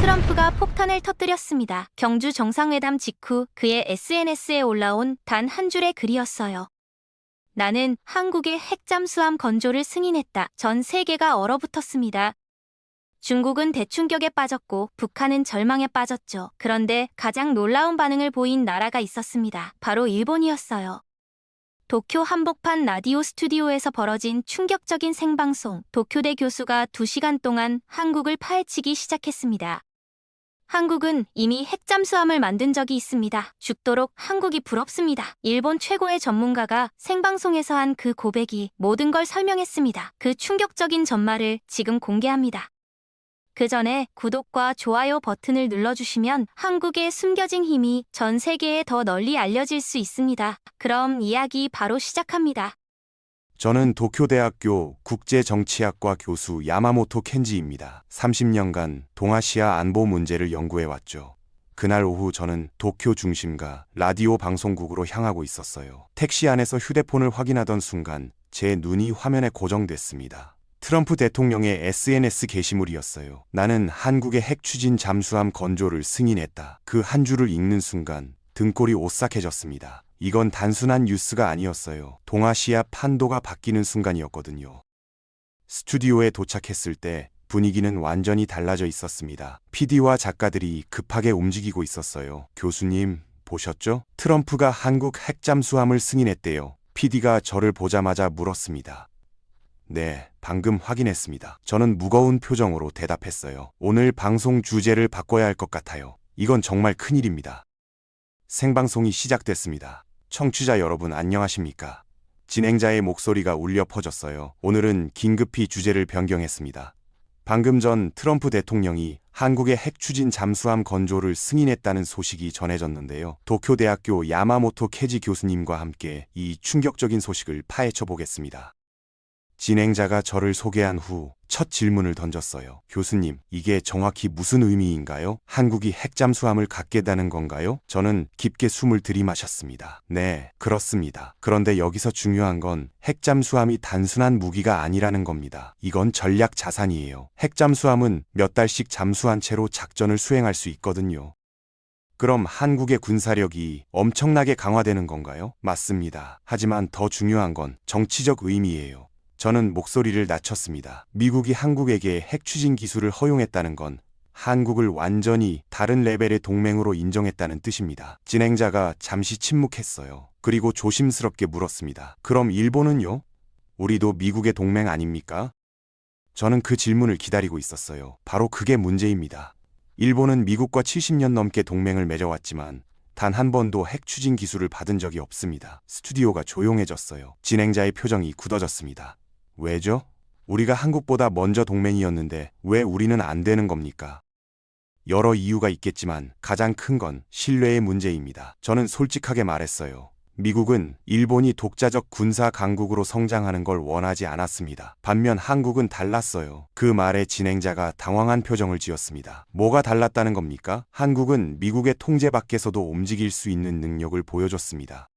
트럼프가 폭탄을 터뜨렸습니다. 경주 정상회담 직후 그의 SNS에 올라온 단 한 줄의 글이었어요. 나는 한국의 핵 잠수함 건조를 승인했다. 전 세계가 얼어붙었습니다. 중국은 대충격에 빠졌고 북한은 절망에 빠졌죠. 그런데 가장 놀라운 반응을 보인 나라가 있었습니다. 바로 일본이었어요. 도쿄 한복판 라디오 스튜디오에서 벌어진 충격적인 생방송. 도쿄대 교수가 2시간 동안 한국을 파헤치기 시작했습니다. 한국은 이미 핵잠수함을 만든 적이 있습니다. 죽도록 한국이 부럽습니다. 일본 최고의 전문가가 생방송에서 한 그 고백이 모든 걸 설명했습니다. 그 충격적인 전말을 지금 공개합니다. 그 전에 구독과 좋아요 버튼을 눌러주시면 한국의 숨겨진 힘이 전 세계에 더 널리 알려질 수 있습니다. 그럼 이야기 바로 시작합니다. 저는 도쿄대학교 국제정치학과 교수 야마모토 켄지입니다. 30년간 동아시아 안보 문제를 연구해왔죠. 그날 오후 저는 도쿄 중심가 라디오 방송국으로 향하고 있었어요. 택시 안에서 휴대폰을 확인하던 순간 제 눈이 화면에 고정됐습니다. 트럼프 대통령의 SNS 게시물이었어요. 나는 한국의 핵 추진 잠수함 건조를 승인했다. 그 한 줄을 읽는 순간 등골이 오싹해졌습니다. 이건 단순한 뉴스가 아니었어요. 동아시아 판도가 바뀌는 순간이었거든요. 스튜디오에 도착했을 때 분위기는 완전히 달라져 있었습니다. PD와 작가들이 급하게 움직이고 있었어요. 교수님, 보셨죠? 트럼프가 한국 핵 잠수함을 승인했대요. PD가 저를 보자마자 물었습니다. 네, 방금 확인했습니다. 저는 무거운 표정으로 대답했어요. 오늘 방송 주제를 바꿔야 할 것 같아요. 이건 정말 큰일입니다. 생방송이 시작됐습니다. 청취자 여러분 안녕하십니까? 진행자의 목소리가 울려 퍼졌어요. 오늘은 긴급히 주제를 변경했습니다. 방금 전 트럼프 대통령이 한국의 핵 추진 잠수함 건조를 승인했다는 소식이 전해졌는데요. 도쿄대학교 야마모토 케지 교수님과 함께 이 충격적인 소식을 파헤쳐 보겠습니다. 진행자가 저를 소개한 후 첫 질문을 던졌어요. 교수님, 이게 정확히 무슨 의미인가요? 한국이 핵잠수함을 갖겠다는 건가요? 저는 깊게 숨을 들이마셨습니다. 네, 그렇습니다. 그런데 여기서 중요한 건 핵잠수함이 단순한 무기가 아니라는 겁니다. 이건 전략 자산이에요. 핵잠수함은 몇 달씩 잠수한 채로 작전을 수행할 수 있거든요. 그럼 한국의 군사력이 엄청나게 강화되는 건가요? 맞습니다. 하지만 더 중요한 건 정치적 의미예요. 저는 목소리를 낮췄습니다. 미국이 한국에게 핵 추진 기술을 허용했다는 건 한국을 완전히 다른 레벨의 동맹으로 인정했다는 뜻입니다. 진행자가 잠시 침묵했어요. 그리고 조심스럽게 물었습니다. 그럼 일본은요? 우리도 미국의 동맹 아닙니까? 저는 그 질문을 기다리고 있었어요. 바로 그게 문제입니다. 일본은 미국과 70년 넘게 동맹을 맺어왔지만 단 한 번도 핵 추진 기술을 받은 적이 없습니다. 스튜디오가 조용해졌어요. 진행자의 표정이 굳어졌습니다. 왜죠? 우리가 한국보다 먼저 동맹이었는데 왜 우리는 안 되는 겁니까? 여러 이유가 있겠지만 가장 큰 건 신뢰의 문제입니다. 저는 솔직하게 말했어요. 미국은 일본이 독자적 군사 강국으로 성장하는 걸 원하지 않았습니다. 반면 한국은 달랐어요. 그 말에 진행자가 당황한 표정을 지었습니다. 뭐가 달랐다는 겁니까? 한국은 미국의 통제 밖에서도 움직일 수 있는 능력을 보여줬습니다.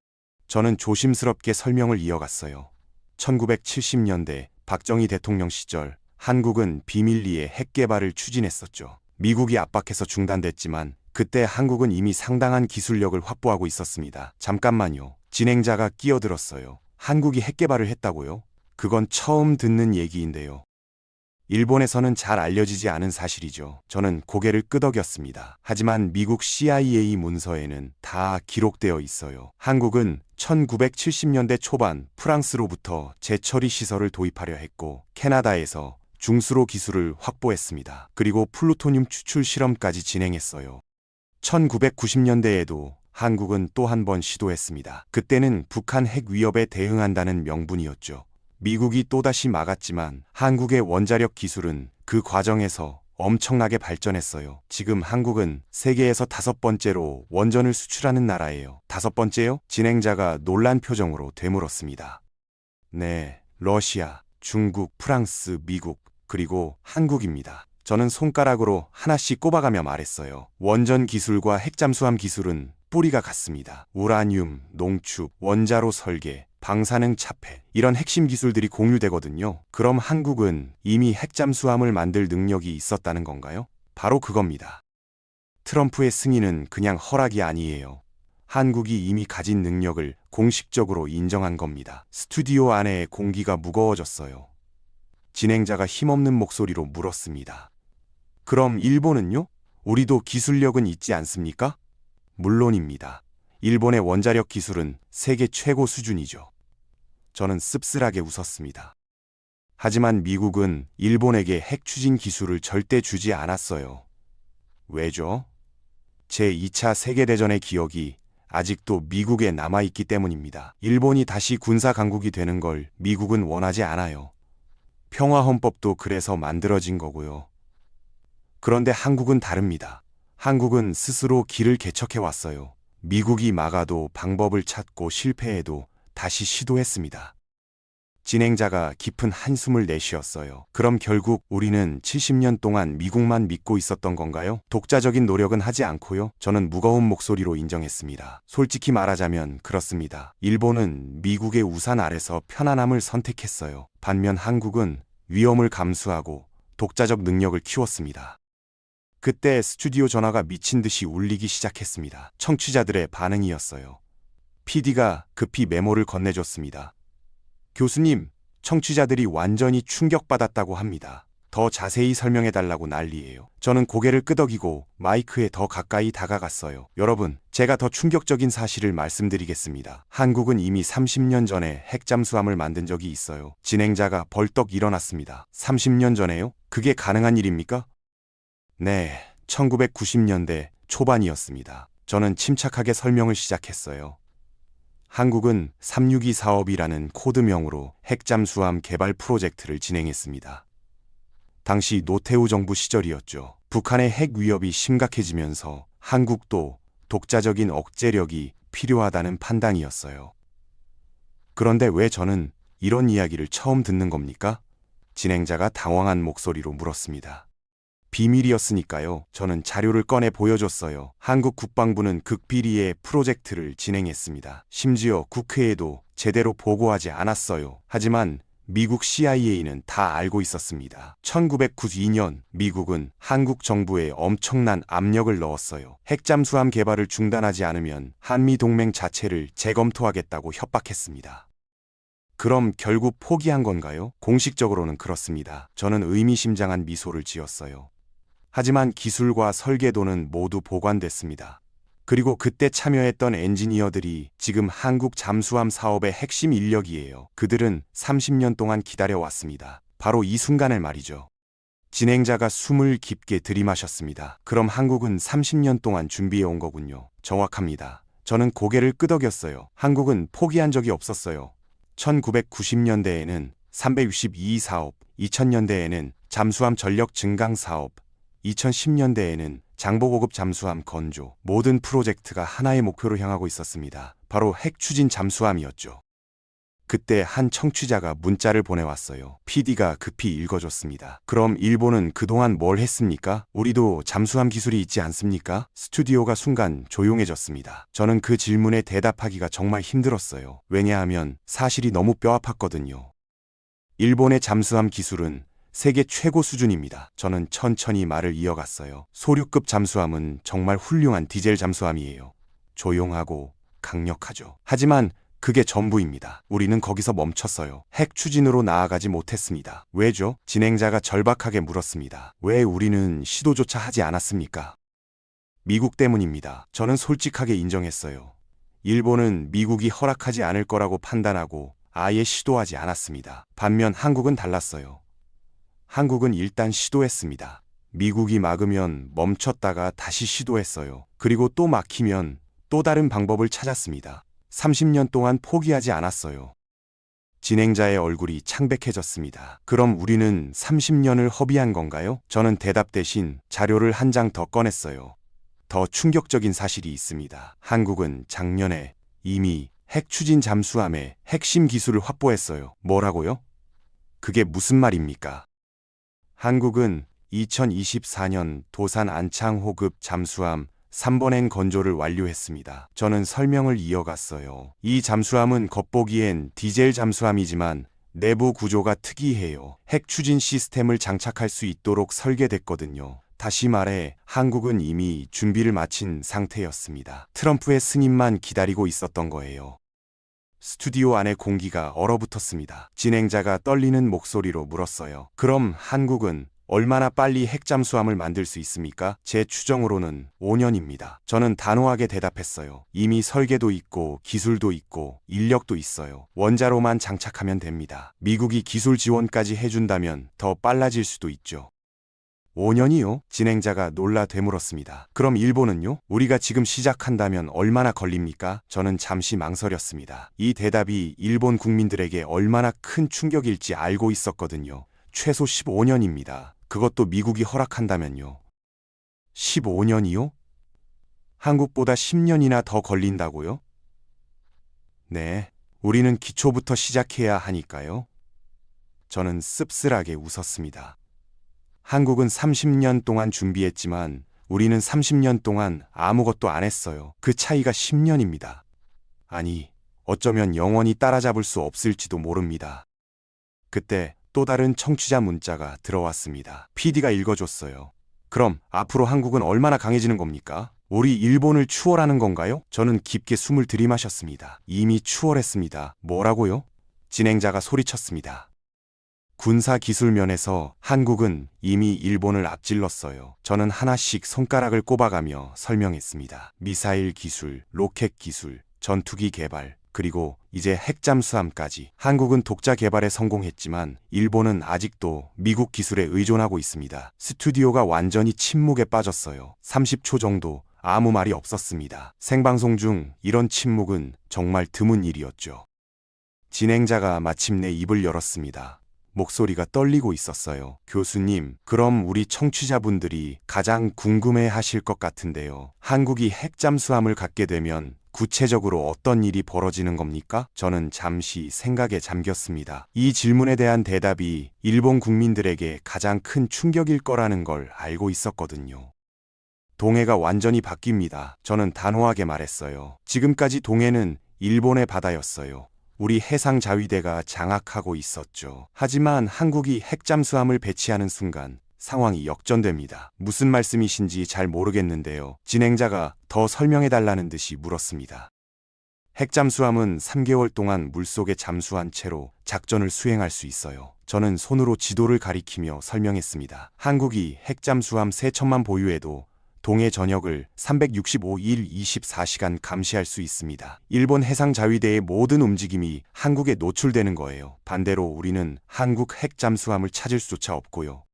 저는 조심스럽게 설명을 이어갔어요. 1970년대 박정희 대통령 시절 한국은 비밀리에 핵 개발을 추진했었죠. 미국이 압박해서 중단됐지만 그때 한국은 이미 상당한 기술력을 확보하고 있었습니다. 잠깐만요. 진행자가 끼어들었어요. 한국이 핵 개발을 했다고요? 그건 처음 듣는 얘기인데요. 일본에서는 잘 알려지지 않은 사실이죠. 저는 고개를 끄덕였습니다. 하지만 미국 CIA 문서에는 다 기록되어 있어요. 한국은 1970년대 초반 프랑스로부터 재처리 시설을 도입하려 했고 캐나다에서 중수로 기술을 확보했습니다. 그리고 플루토늄 추출 실험까지 진행했어요. 1990년대에도 한국은 또 한 번 시도했습니다. 그때는 북한 핵 위협에 대응한다는 명분이었죠. 미국이 또다시 막았지만 한국의 원자력 기술은 그 과정에서 엄청나게 발전했어요. 지금 한국은 세계에서 5번째로 원전을 수출하는 나라예요. 5번째요? 진행자가 놀란 표정으로 되물었습니다. 네, 러시아, 중국, 프랑스, 미국, 그리고 한국입니다. 저는 손가락으로 하나씩 꼽아가며 말했어요. 원전 기술과 핵잠수함 기술은 뿌리가 같습니다. 우라늄, 농축, 원자로 설계, 방사능 차폐 이런 핵심 기술들이 공유되거든요. 그럼 한국은 이미 핵잠수함을 만들 능력이 있었다는 건가요? 바로 그겁니다. 트럼프의 승인은 그냥 허락이 아니에요. 한국이 이미 가진 능력을 공식적으로 인정한 겁니다. 스튜디오 안의 공기가 무거워졌어요. 진행자가 힘없는 목소리로 물었습니다. 그럼 일본은요? 우리도 기술력은 있지 않습니까? 물론입니다. 일본의 원자력 기술은 세계 최고 수준이죠. 저는 씁쓸하게 웃었습니다. 하지만 미국은 일본에게 핵 추진 기술을 절대 주지 않았어요. 왜죠? 제2차 세계대전의 기억이 아직도 미국에 남아있기 때문입니다. 일본이 다시 군사 강국이 되는 걸 미국은 원하지 않아요. 평화헌법도 그래서 만들어진 거고요. 그런데 한국은 다릅니다. 한국은 스스로 길을 개척해 왔어요. 미국이 막아도 방법을 찾고 실패해도 다시 시도했습니다. 진행자가 깊은 한숨을 내쉬었어요. 그럼 결국 우리는 70년 동안 미국만 믿고 있었던 건가요? 독자적인 노력은 하지 않고요. 저는 무거운 목소리로 인정했습니다. 솔직히 말하자면 그렇습니다. 일본은 미국의 우산 아래서 편안함을 선택했어요. 반면 한국은 위험을 감수하고 독자적 능력을 키웠습니다. 그때 스튜디오 전화가 미친 듯이 울리기 시작했습니다. 청취자들의 반응이었어요. PD가 급히 메모를 건네줬습니다. 교수님, 청취자들이 완전히 충격받았다고 합니다. 더 자세히 설명해달라고 난리예요. 저는 고개를 끄덕이고 마이크에 더 가까이 다가갔어요. 여러분, 제가 더 충격적인 사실을 말씀드리겠습니다. 한국은 이미 30년 전에 핵잠수함을 만든 적이 있어요. 진행자가 벌떡 일어났습니다. 30년 전에요? 그게 가능한 일입니까? 네, 1990년대 초반이었습니다. 저는 침착하게 설명을 시작했어요. 한국은 362 사업이라는 코드명으로 핵잠수함 개발 프로젝트를 진행했습니다. 당시 노태우 정부 시절이었죠. 북한의 핵 위협이 심각해지면서 한국도 독자적인 억제력이 필요하다는 판단이었어요. 그런데 왜 저는 이런 이야기를 처음 듣는 겁니까? 진행자가 당황한 목소리로 물었습니다. 비밀이었으니까요. 저는 자료를 꺼내 보여줬어요. 한국 국방부는 극비리의 프로젝트를 진행했습니다. 심지어 국회에도 제대로 보고하지 않았어요. 하지만 미국 CIA는 다 알고 있었습니다. 1992년 미국은 한국 정부에 엄청난 압력을 넣었어요. 핵잠수함 개발을 중단하지 않으면 한미동맹 자체를 재검토하겠다고 협박했습니다. 그럼 결국 포기한 건가요? 공식적으로는 그렇습니다. 저는 의미심장한 미소를 지었어요. 하지만 기술과 설계도는 모두 보관됐습니다. 그리고 그때 참여했던 엔지니어들이 지금 한국 잠수함 사업의 핵심 인력이에요. 그들은 30년 동안 기다려왔습니다. 바로 이 순간을 말이죠. 진행자가 숨을 깊게 들이마셨습니다. 그럼 한국은 30년 동안 준비해온 거군요. 정확합니다. 저는 고개를 끄덕였어요. 한국은 포기한 적이 없었어요. 1990년대에는 362 사업, 2000년대에는 잠수함 전력 증강 사업, 2010년대에는 장보고급 잠수함 건조, 모든 프로젝트가 하나의 목표로 향하고 있었습니다. 바로 핵 추진 잠수함이었죠. 그때 한 청취자가 문자를 보내왔어요. PD가 급히 읽어줬습니다. 그럼 일본은 그동안 뭘 했습니까? 우리도 잠수함 기술이 있지 않습니까? 스튜디오가 순간 조용해졌습니다. 저는 그 질문에 대답하기가 정말 힘들었어요. 왜냐하면 사실이 너무 뼈아팠거든요. 일본의 잠수함 기술은 세계 최고 수준입니다. 저는 천천히 말을 이어갔어요. 소류급 잠수함은 정말 훌륭한 디젤 잠수함이에요. 조용하고 강력하죠. 하지만 그게 전부입니다. 우리는 거기서 멈췄어요. 핵 추진으로 나아가지 못했습니다. 왜죠? 진행자가 절박하게 물었습니다. 왜 우리는 시도조차 하지 않았습니까? 미국 때문입니다. 저는 솔직하게 인정했어요. 일본은 미국이 허락하지 않을 거라고 판단하고 아예 시도하지 않았습니다. 반면 한국은 달랐어요. 한국은 일단 시도했습니다. 미국이 막으면 멈췄다가 다시 시도했어요. 그리고 또 막히면 또 다른 방법을 찾았습니다. 30년 동안 포기하지 않았어요. 진행자의 얼굴이 창백해졌습니다. 그럼 우리는 30년을 허비한 건가요? 저는 대답 대신 자료를 한 장 더 꺼냈어요. 더 충격적인 사실이 있습니다. 한국은 작년에 이미 핵 추진 잠수함의 핵심 기술을 확보했어요. 뭐라고요? 그게 무슨 말입니까? 한국은 2024년 도산 안창호급 잠수함 3번행 건조를 완료했습니다. 저는 설명을 이어갔어요. 이 잠수함은 겉보기엔 디젤 잠수함이지만 내부 구조가 특이해요. 핵 추진 시스템을 장착할 수 있도록 설계됐거든요. 다시 말해 한국은 이미 준비를 마친 상태였습니다. 트럼프의 승인만 기다리고 있었던 거예요. 스튜디오 안의 공기가 얼어붙었습니다. 진행자가 떨리는 목소리로 물었어요. 그럼 한국은 얼마나 빨리 핵잠수함을 만들 수 있습니까? 제 추정으로는 5년입니다. 저는 단호하게 대답했어요. 이미 설계도 있고 기술도 있고 인력도 있어요. 원자로만 장착하면 됩니다. 미국이 기술 지원까지 해준다면 더 빨라질 수도 있죠. 5년이요? 진행자가 놀라 되물었습니다. 그럼 일본은요? 우리가 지금 시작한다면 얼마나 걸립니까? 저는 잠시 망설였습니다. 이 대답이 일본 국민들에게 얼마나 큰 충격일지 알고 있었거든요. 최소 15년입니다. 그것도 미국이 허락한다면요. 15년이요? 한국보다 10년이나 더 걸린다고요? 네, 우리는 기초부터 시작해야 하니까요. 저는 씁쓸하게 웃었습니다. 한국은 30년 동안 준비했지만 우리는 30년 동안 아무것도 안 했어요. 그 차이가 10년입니다. 아니, 어쩌면 영원히 따라잡을 수 없을지도 모릅니다. 그때 또 다른 청취자 문자가 들어왔습니다. PD가 읽어줬어요. 그럼 앞으로 한국은 얼마나 강해지는 겁니까? 우리 일본을 추월하는 건가요? 저는 깊게 숨을 들이마셨습니다. 이미 추월했습니다. 뭐라고요? 진행자가 소리쳤습니다. 군사기술 면에서 한국은 이미 일본을 앞질렀어요. 저는 하나씩 손가락을 꼽아가며 설명했습니다. 미사일 기술, 로켓 기술, 전투기 개발, 그리고 이제 핵잠수함까지. 한국은 독자 개발에 성공했지만 일본은 아직도 미국 기술에 의존하고 있습니다. 스튜디오가 완전히 침묵에 빠졌어요. 30초 정도 아무 말이 없었습니다. 생방송 중 이런 침묵은 정말 드문 일이었죠. 진행자가 마침내 입을 열었습니다. 목소리가 떨리고 있었어요. 교수님, 그럼 우리 청취자분들이 가장 궁금해 하실 것 같은데요. 한국이 핵잠수함을 갖게 되면 구체적으로 어떤 일이 벌어지는 겁니까? 저는 잠시 생각에 잠겼습니다. 이 질문에 대한 대답이 일본 국민들에게 가장 큰 충격일 거라는 걸 알고 있었거든요. 동해가 완전히 바뀝니다. 저는 단호하게 말했어요. 지금까지 동해는 일본의 바다였어요. 우리 해상자위대가 장악하고 있었죠. 하지만 한국이 핵잠수함을 배치하는 순간 상황이 역전됩니다. 무슨 말씀이신지 잘 모르겠는데요. 진행자가 더 설명해달라는 듯이 물었습니다. 핵잠수함은 3개월 동안 물속에 잠수한 채로 작전을 수행할 수 있어요. 저는 손으로 지도를 가리키며 설명했습니다. 한국이 핵잠수함 3척만 보유해도 동해 전역을 365일 24시간 감시할 수 있습니다. 일본 해상자위대의 모든 움직임이 한국에 노출되는 거예요. 반대로 우리는 한국 핵잠수함을 찾을 수조차 없고요.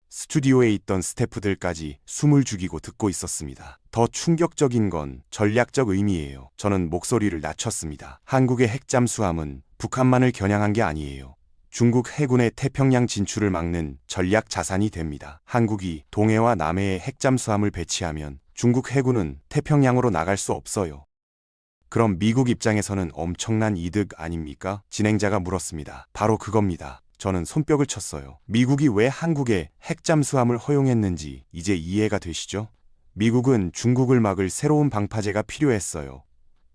스튜디오에 있던 스태프들까지 숨을 죽이고 듣고 있었습니다. 더 충격적인 건 전략적 의미예요. 저는 목소리를 낮췄습니다. 한국의 핵잠수함은 북한만을 겨냥한 게 아니에요. 중국 해군의 태평양 진출을 막는 전략 자산이 됩니다. 한국이 동해와 남해에 핵잠수함을 배치하면 중국 해군은 태평양으로 나갈 수 없어요. 그럼 미국 입장에서는 엄청난 이득 아닙니까? 진행자가 물었습니다. 바로 그겁니다. 저는 손뼉을 쳤어요. 미국이 왜 한국에 핵잠수함을 허용했는지 이제 이해가 되시죠? 미국은 중국을 막을 새로운 방파제가 필요했어요.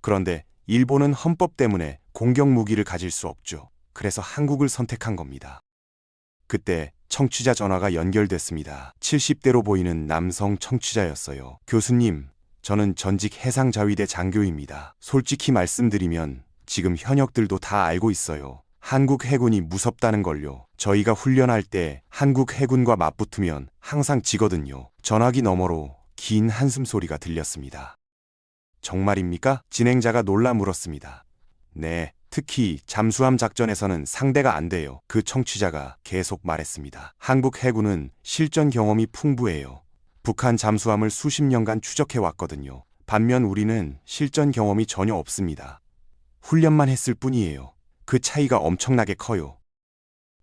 그런데 일본은 헌법 때문에 공격 무기를 가질 수 없죠. 그래서 한국을 선택한 겁니다. 그때 청취자 전화가 연결됐습니다. 70대로 보이는 남성 청취자였어요. 교수님, 저는 전직 해상자위대 장교입니다. 솔직히 말씀드리면 지금 현역들도 다 알고 있어요. 한국 해군이 무섭다는 걸요. 저희가 훈련할 때 한국 해군과 맞붙으면 항상 지거든요. 전화기 너머로 긴 한숨 소리가 들렸습니다. 정말입니까? 진행자가 놀라 물었습니다. 네. 특히 잠수함 작전에서는 상대가 안 돼요. 그 청취자가 계속 말했습니다. 한국 해군은 실전 경험이 풍부해요. 북한 잠수함을 수십 년간 추적해왔거든요. 반면 우리는 실전 경험이 전혀 없습니다. 훈련만 했을 뿐이에요. 그 차이가 엄청나게 커요.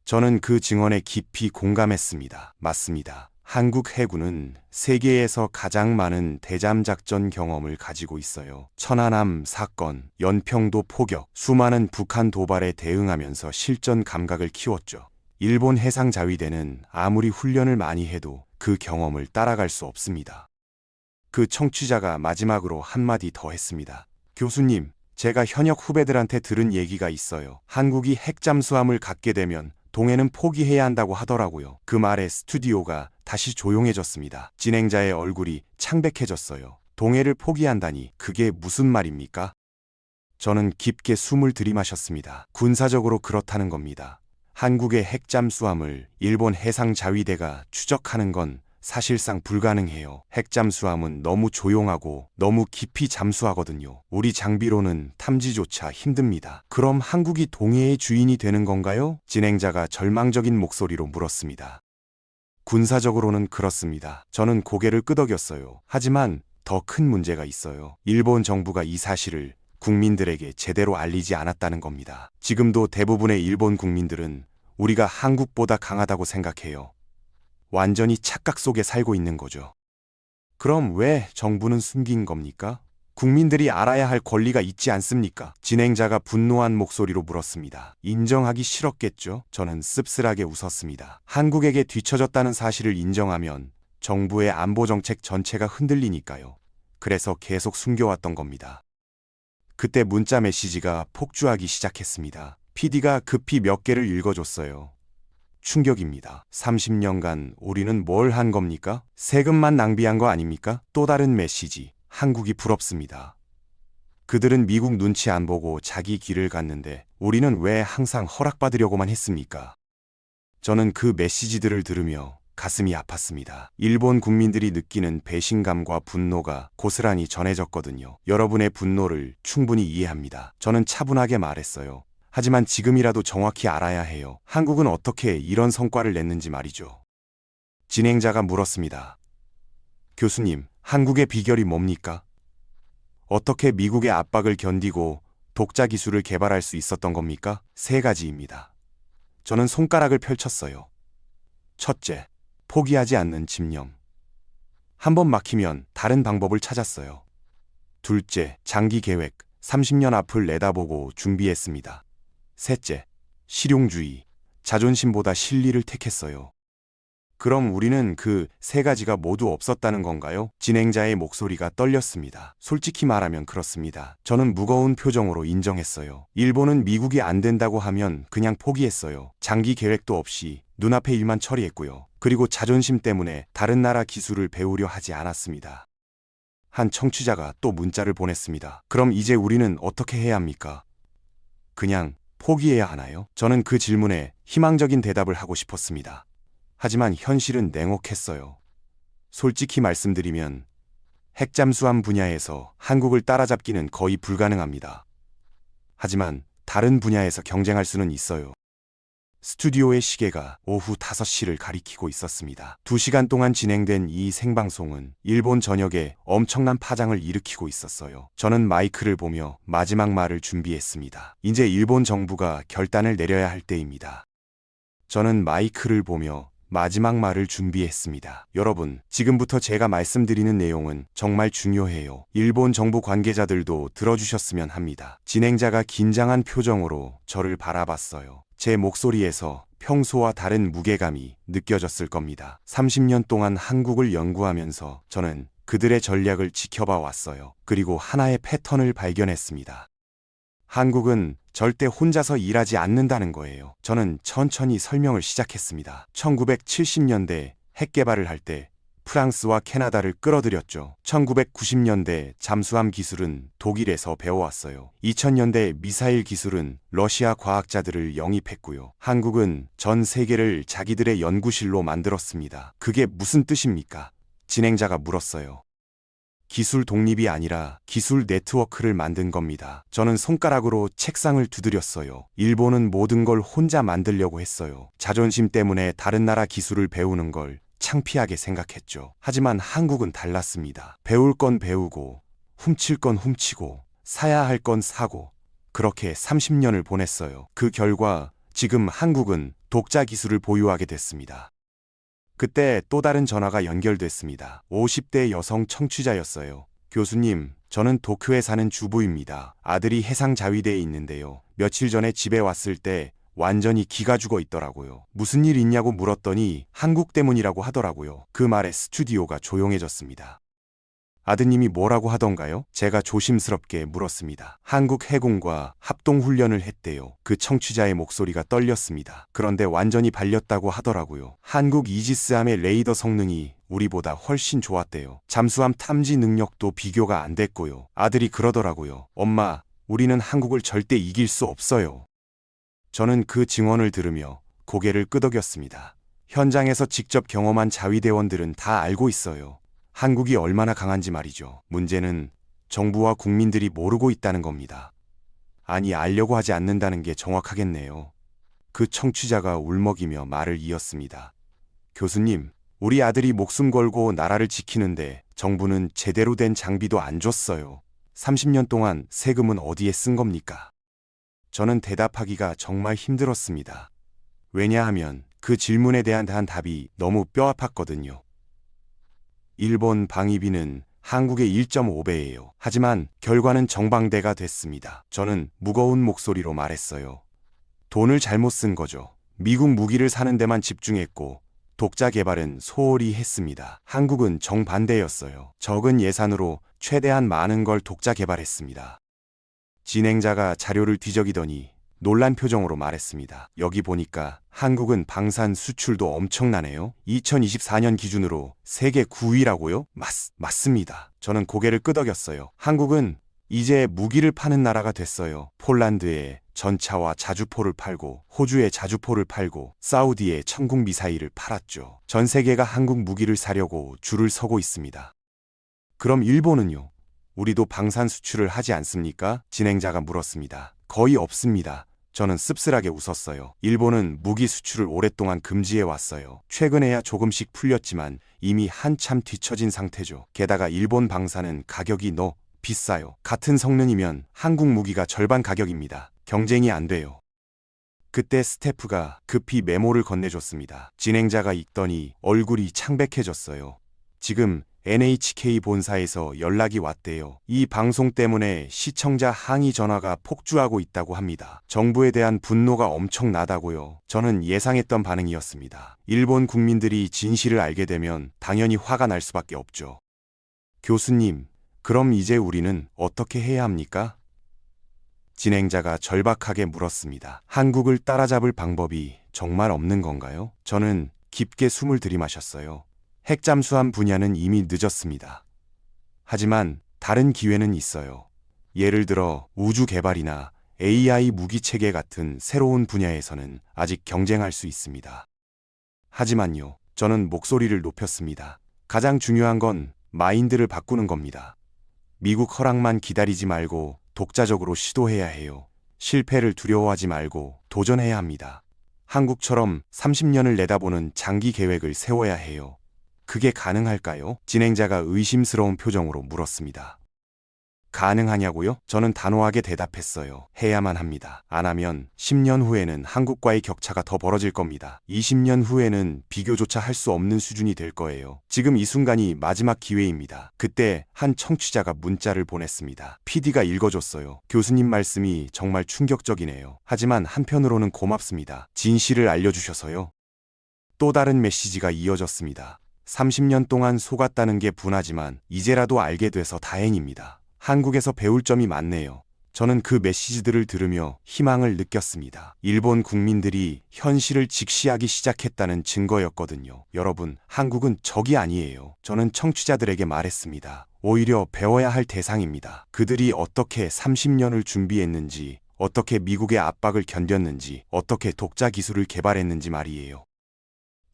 저는 그 증언에 깊이 공감했습니다. 맞습니다. 한국 해군은 세계에서 가장 많은 대잠작전 경험을 가지고 있어요. 천안함 사건, 연평도 포격, 수많은 북한 도발에 대응하면서 실전 감각을 키웠죠. 일본 해상자위대는 아무리 훈련을 많이 해도 그 경험을 따라갈 수 없습니다. 그 청취자가 마지막으로 한마디 더 했습니다. 교수님, 제가 현역 후배들한테 들은 얘기가 있어요. 한국이 핵잠수함을 갖게 되면 동해는 포기해야 한다고 하더라고요. 그 말에 스튜디오가 다시 조용해졌습니다. 진행자의 얼굴이 창백해졌어요. 동해를 포기한다니 그게 무슨 말입니까? 저는 깊게 숨을 들이마셨습니다. 군사적으로 그렇다는 겁니다. 한국의 핵잠수함을 일본 해상자위대가 추적하는 건 사실상 불가능해요. 핵잠수함은 너무 조용하고 너무 깊이 잠수하거든요. 우리 장비로는 탐지조차 힘듭니다. 그럼 한국이 동해의 주인이 되는 건가요? 진행자가 절망적인 목소리로 물었습니다. 군사적으로는 그렇습니다. 저는 고개를 끄덕였어요. 하지만 더 큰 문제가 있어요. 일본 정부가 이 사실을 국민들에게 제대로 알리지 않았다는 겁니다. 지금도 대부분의 일본 국민들은 우리가 한국보다 강하다고 생각해요. 완전히 착각 속에 살고 있는 거죠. 그럼 왜 정부는 숨긴 겁니까? 국민들이 알아야 할 권리가 있지 않습니까? 진행자가 분노한 목소리로 물었습니다. 인정하기 싫었겠죠? 저는 씁쓸하게 웃었습니다. 한국에게 뒤처졌다는 사실을 인정하면 정부의 안보 정책 전체가 흔들리니까요. 그래서 계속 숨겨왔던 겁니다. 그때 문자 메시지가 폭주하기 시작했습니다. PD가 급히 몇 개를 읽어줬어요. 충격입니다. 30년간 우리는 뭘 한 겁니까? 세금만 낭비한 거 아닙니까? 또 다른 메시지. 한국이 부럽습니다. 그들은 미국 눈치 안 보고 자기 길을 갔는데 우리는 왜 항상 허락받으려고만 했습니까? 저는 그 메시지들을 들으며 가슴이 아팠습니다. 일본 국민들이 느끼는 배신감과 분노가 고스란히 전해졌거든요. 여러분의 분노를 충분히 이해합니다. 저는 차분하게 말했어요. 하지만 지금이라도 정확히 알아야 해요. 한국은 어떻게 이런 성과를 냈는지 말이죠. 진행자가 물었습니다. 교수님, 한국의 비결이 뭡니까? 어떻게 미국의 압박을 견디고 독자 기술을 개발할 수 있었던 겁니까? 3가지입니다. 저는 손가락을 펼쳤어요. 첫째, 포기하지 않는 집념. 한번 막히면 다른 방법을 찾았어요. 둘째, 장기 계획, 30년 앞을 내다보고 준비했습니다. 셋째, 실용주의, 자존심보다 실리를 택했어요. 그럼 우리는 그 3가지가 모두 없었다는 건가요? 진행자의 목소리가 떨렸습니다. 솔직히 말하면 그렇습니다. 저는 무거운 표정으로 인정했어요. 일본은 미국이 안 된다고 하면 그냥 포기했어요. 장기 계획도 없이 눈앞의 일만 처리했고요. 그리고 자존심 때문에 다른 나라 기술을 배우려 하지 않았습니다. 한 청취자가 또 문자를 보냈습니다. 그럼 이제 우리는 어떻게 해야 합니까? 그냥 포기해야 하나요? 저는 그 질문에 희망적인 대답을 하고 싶었습니다. 하지만 현실은 냉혹했어요. 솔직히 말씀드리면 핵잠수함 분야에서 한국을 따라잡기는 거의 불가능합니다. 하지만 다른 분야에서 경쟁할 수는 있어요. 스튜디오의 시계가 오후 5시를 가리키고 있었습니다. 2시간 동안 진행된 이 생방송은 일본 전역에 엄청난 파장을 일으키고 있었어요. 저는 마이크를 보며 마지막 말을 준비했습니다. 이제 일본 정부가 결단을 내려야 할 때입니다. 저는 마이크를 보며 마지막 말을 준비했습니다. 여러분, 지금부터 제가 말씀드리는 내용은 정말 중요해요. 일본 정부 관계자들도 들어주셨으면 합니다. 진행자가 긴장한 표정으로 저를 바라봤어요. 제 목소리에서 평소와 다른 무게감이 느껴졌을 겁니다. 30년 동안 한국을 연구하면서 저는 그들의 전략을 지켜봐 왔어요. 그리고 하나의 패턴을 발견했습니다. 한국은 절대 혼자서 일하지 않는다는 거예요. 저는 천천히 설명을 시작했습니다. 1970년대 핵 개발을 할 때 프랑스와 캐나다를 끌어들였죠. 1990년대 잠수함 기술은 독일에서 배워왔어요. 2000년대 미사일 기술은 러시아 과학자들을 영입했고요. 한국은 전 세계를 자기들의 연구실로 만들었습니다. 그게 무슨 뜻입니까? 진행자가 물었어요. 기술 독립이 아니라 기술 네트워크를 만든 겁니다. 저는 손가락으로 책상을 두드렸어요. 일본은 모든 걸 혼자 만들려고 했어요. 자존심 때문에 다른 나라 기술을 배우는 걸 창피하게 생각했죠. 하지만 한국은 달랐습니다. 배울 건 배우고, 훔칠 건 훔치고, 사야 할 건 사고, 그렇게 30년을 보냈어요. 그 결과 지금 한국은 독자 기술을 보유하게 됐습니다. 그때 또 다른 전화가 연결됐습니다. 50대 여성 청취자였어요. 교수님, 저는 도쿄에 사는 주부입니다. 아들이 해상자위대에 있는데요. 며칠 전에 집에 왔을 때 완전히 기가 죽어 있더라고요. 무슨 일 있냐고 물었더니 한국 때문이라고 하더라고요. 그 말에 스튜디오가 조용해졌습니다. 아드님이 뭐라고 하던가요? 제가 조심스럽게 물었습니다. 한국 해군과 합동훈련을 했대요. 그 청취자의 목소리가 떨렸습니다. 그런데 완전히 발렸다고 하더라고요. 한국 이지스함의 레이더 성능이 우리보다 훨씬 좋았대요. 잠수함 탐지 능력도 비교가 안 됐고요. 아들이 그러더라고요. 엄마, 우리는 한국을 절대 이길 수 없어요. 저는 그 증언을 들으며 고개를 끄덕였습니다. 현장에서 직접 경험한 자위대원들은 다 알고 있어요. 한국이 얼마나 강한지 말이죠. 문제는 정부와 국민들이 모르고 있다는 겁니다. 아니, 알려고 하지 않는다는 게 정확하겠네요. 그 청취자가 울먹이며 말을 이었습니다. 교수님, 우리 아들이 목숨 걸고 나라를 지키는데 정부는 제대로 된 장비도 안 줬어요. 30년 동안 세금은 어디에 쓴 겁니까? 저는 대답하기가 정말 힘들었습니다. 왜냐하면 그 질문에 대한 답이 너무 뼈아팠거든요. 일본 방위비는 한국의 1.5배예요. 하지만 결과는 정방대가 됐습니다. 저는 무거운 목소리로 말했어요. 돈을 잘못 쓴 거죠. 미국 무기를 사는 데만 집중했고 독자 개발은 소홀히 했습니다. 한국은 정반대였어요. 적은 예산으로 최대한 많은 걸 독자 개발했습니다. 진행자가 자료를 뒤적이더니 놀란 표정으로 말했습니다. 여기 보니까 한국은 방산 수출도 엄청나네요. 2024년 기준으로 세계 9위라고요? 맞습니다. 저는 고개를 끄덕였어요. 한국은 이제 무기를 파는 나라가 됐어요. 폴란드에 전차와 자주포를 팔고 호주에 자주포를 팔고 사우디에 천국 미사일을 팔았죠. 전 세계가 한국 무기를 사려고 줄을 서고 있습니다. 그럼 일본은요? 우리도 방산 수출을 하지 않습니까? 진행자가 물었습니다. 거의 없습니다. 저는 씁쓸하게 웃었어요. 일본은 무기 수출을 오랫동안 금지해 왔어요. 최근에야 조금씩 풀렸지만 이미 한참 뒤처진 상태죠. 게다가 일본 방산은 가격이 너무 비싸요. 같은 성능이면 한국 무기가 절반 가격입니다. 경쟁이 안 돼요. 그때 스태프가 급히 메모를 건네줬습니다. 진행자가 읽더니 얼굴이 창백해졌어요. 지금 NHK 본사에서 연락이 왔대요. 이 방송 때문에 시청자 항의 전화가 폭주하고 있다고 합니다. 정부에 대한 분노가 엄청나다고요. 저는 예상했던 반응이었습니다. 일본 국민들이 진실을 알게 되면 당연히 화가 날 수밖에 없죠. 교수님, 그럼 이제 우리는 어떻게 해야 합니까? 진행자가 절박하게 물었습니다. 한국을 따라잡을 방법이 정말 없는 건가요? 저는 깊게 숨을 들이마셨어요. 핵잠수함 분야는 이미 늦었습니다. 하지만 다른 기회는 있어요. 예를 들어 우주 개발이나 AI 무기 체계 같은 새로운 분야에서는 아직 경쟁할 수 있습니다. 하지만요, 저는 목소리를 높였습니다. 가장 중요한 건 마인드를 바꾸는 겁니다. 미국 허락만 기다리지 말고 독자적으로 시도해야 해요. 실패를 두려워하지 말고 도전해야 합니다. 한국처럼 30년을 내다보는 장기 계획을 세워야 해요. 그게 가능할까요? 진행자가 의심스러운 표정으로 물었습니다. 가능하냐고요? 저는 단호하게 대답했어요. 해야만 합니다. 안 하면 10년 후에는 한국과의 격차가 더 벌어질 겁니다. 20년 후에는 비교조차 할 수 없는 수준이 될 거예요. 지금 이 순간이 마지막 기회입니다. 그때 한 청취자가 문자를 보냈습니다. PD가 읽어줬어요. 교수님 말씀이 정말 충격적이네요. 하지만 한편으로는 고맙습니다. 진실을 알려주셔서요. 또 다른 메시지가 이어졌습니다. 30년 동안 속았다는 게 분하지만 이제라도 알게 돼서 다행입니다. 한국에서 배울 점이 많네요. 저는 그 메시지들을 들으며 희망을 느꼈습니다. 일본 국민들이 현실을 직시하기 시작했다는 증거였거든요. 여러분, 한국은 적이 아니에요. 저는 청취자들에게 말했습니다. 오히려 배워야 할 대상입니다. 그들이 어떻게 30년을 준비했는지, 어떻게 미국의 압박을 견뎠는지, 어떻게 독자 기술을 개발했는지 말이에요.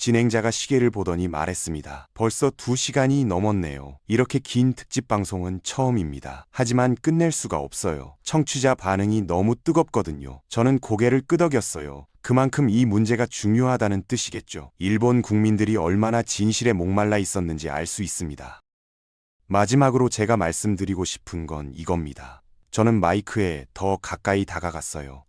진행자가 시계를 보더니 말했습니다. 벌써 2시간이 넘었네요. 이렇게 긴 특집 방송은 처음입니다. 하지만 끝낼 수가 없어요. 청취자 반응이 너무 뜨겁거든요. 저는 고개를 끄덕였어요. 그만큼 이 문제가 중요하다는 뜻이겠죠. 일본 국민들이 얼마나 진실에 목말라 있었는지 알 수 있습니다. 마지막으로 제가 말씀드리고 싶은 건 이겁니다. 저는 마이크에 더 가까이 다가갔어요.